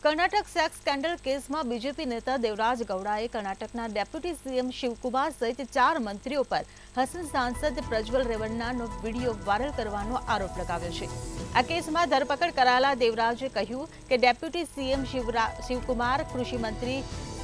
Karnataka sex स्केन्डल case में BJP नेता Devraj गौड़ाए कर्नाटकना deputy CM Shivkumar सहित 4 मंत्रीओ पर हसन सांसद प्रज्वल रेवन्नानो वीडियो वायरल करवानो आरोप लगाव्यो छे। आ केस में धरपकड़ कराયેલા देवराजे કહ્યું કે डेप्यूटी सीएम शिवकुमार, कृषि मंत्री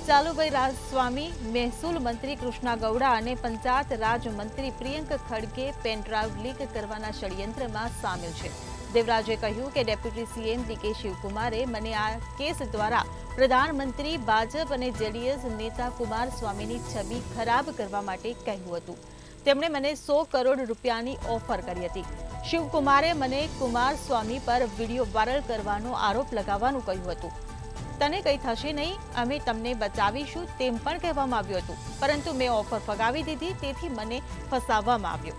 चालुभाई राजस्वामी, महसूल मंत्री कृष्णा गौड़ा और पंचायत राज मंत्री प्रियंक खड़गे पेनड्राइव लीक करवाना षड्यंत्र में सामेल है। देवराजे कह્યું કે डेप्यूटी सीएम डीके शिवकुमारे मने आ केस द्वारा प्रधानमंत्री भाजप और जेडीएस नेता कुमारस्वामी छवि खराब करवा माटे कह्युं हतुं। તેમણે મને 100 કરોડ રૂપિયાની ઓફર કરી હતી। શિવકુમારે મને કુમારસ્વામી પર વિડીયો વાયરલ કરવાનો આરોપ લગાવવાનું કહ્યું હતું। તને કંઈ થશે નહીં, અમે તમને બચાવીશું તેમ પણ કહેવામાં આવ્યું હતું, પરંતુ મેં ઓફર ફગાવી દીધી, તેથી મને ફસાવવામાં આવ્યો।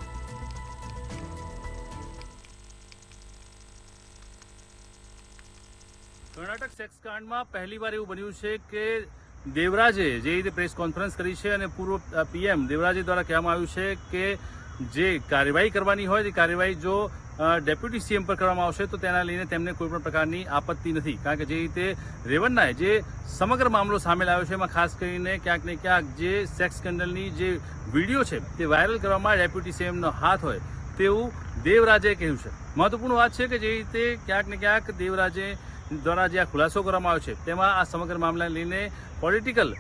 कर्नाटक सेक्स कांड में पहली बार एवं बन्यु छे के देवराजे जे रीते प्रेस कॉन्फ्रेंस करी छे अने पूर्व पीएम देवराजे द्वारा कहेवामां आव्युं छे के जे कार्यवाही करवानी होय ते कार्यवाही जो डेप्यूटी सीएम पर करवामां आवशे तो तेना लईने तेमने कोई पण प्रकारनी आपत्ति नथी। कारण के जे रीते रेवन्नाए जे समग्र मामलो सामे लाव्यो छे एमां खास करीने क्यांक ने क्यांक जे सेक्स स्केन्डलनी जे विडियो छे ते वायरल करवामां डेप्यूटी सीएमनो हाथ होय तेवुं देवराजे कह्युं छे। महत्वपूर्ण वात छे के जे रीते क्यांक ने क्यांक देवराजे द्वारा जे खुलासो करवामां आव्यो छे तेमां आ समग्र मामलाने लईने पॉलिटिकल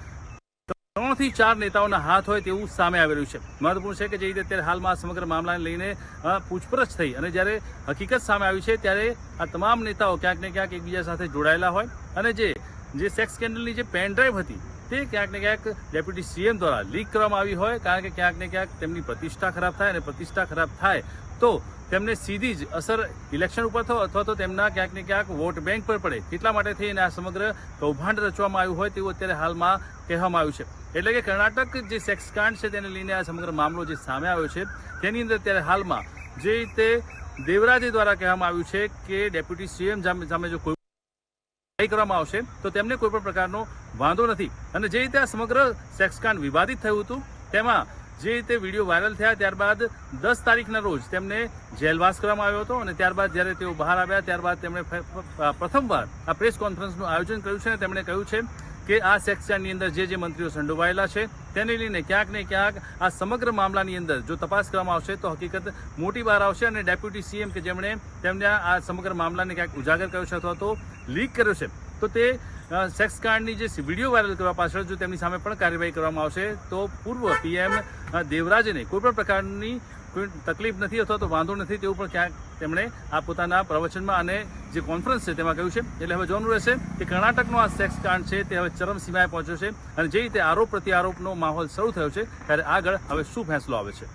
3 થી 4 नेताओना हाथ होय तेवुं सामे आवी रह्युं छे। महत्वपूर्ण छे के जे रीते अत्यारे हालमां समग्र मामलाने लईने पूछपरछ थई अने ज्यारे हकीकत सामे आवी छे त्यारे आ तमाम नेताओ क्यांक ने क्यांक एकबीजा साथे जोडाયેલા होय अने जे सेक्स स्केन्डलनी जे पेन ड्राइव हती ते क्यांक ने क्यांक डेप्यूटी सीएम द्वारा लीक करवामां आवी होय। कारण के क्यांक ने क्यांक तेमनी प्रतिष्ठा खराब थाय अने प्रतिष्ठा खराब थाय तो तेमने सीधी ज असर इलेक्शन पर थो अथवा तो तेमना क्यांक ने क्यांक वोट बैंक पर पड़े એટલા માટે થઈને આ સમગ્ર કૌભાંડ રચવામાં આવ્યું હોય તેવું અત્યારે હાલમાં કહેવામાં આવ્યું છે। એટલે કે કર્ણાટક જે સેક્સ કાંડ છે તેને લઈને આ સમગ્ર મામલો જે સામે આવ્યો છે તેની અંદર અત્યારે હાલમાં જે રીતે દેવરાજે દ્વારા કહેવામાં આવ્યું છે કે ડેપ્યુટી સીએમ સામે જો કોઈ કરવામાં આવશે તો તેમને કોઈ પણ પ્રકારનો વાંધો નથી। અને જે રીતે આ સમગ્ર સેક્સ કાંડ વિવાદિત થયું હતું તેમાં જે રીતે વિડીયો વાયરલ થયા ત્યારબાદ 10 તારીખના રોજ તેમને જેલવાસ કરવામાં આવ્યો હતો અને ત્યારબાદ જ્યારે તેઓ બહાર આવ્યા ત્યારબાદ તેમણે પ્રથમવાર આ પ્રેસ કોન્ફરન્સનું આયોજન કર્યું છે અને તેમણે કહ્યું છે કે આ સેક્સ કાંડની અંદર જે મંત્રીઓ સંડોવાયેલા છે તેને લઈને ક્યાંક ને ક્યાંક આ સમગ્ર મામલાની અંદર જો તપાસ કરવામાં આવશે તો હકીકત મોટી બહાર આવશે અને ડેપ્યુટી સીએમ કે જેમણે તેમને આ સમગ્ર મામલાને ક્યાંક ઉજાગર કર્યો છે અથવા તો લીક કર્યો છે તો તે सेक्स कांडनी जे वीडियो वायरल करवा पाछळ जो तेमनी सामे पण कार्यवाही करवामां आवशे तो पूर्व पीएम देवराजने कोई पण प्रकारनी कोई तकलीफ नहीं अथवा तो वांधो नहीं तेवुं पण क्यांक तेमणे आ पोताना प्रवचनमां अने जे कॉन्फरन्स छे तेमां कह्युं छे। एटले हवे जोवानुं रहेशे के कर्नाटकनो आ सेक्स कांड छे ते हवे चरम सीमाए पहोंच्यो छे अने जे रीते आरोप प्रत्यारोपनो माहोल शरू थयो छे त्यारे आगळ हवे शुं फैसलो आवे छे।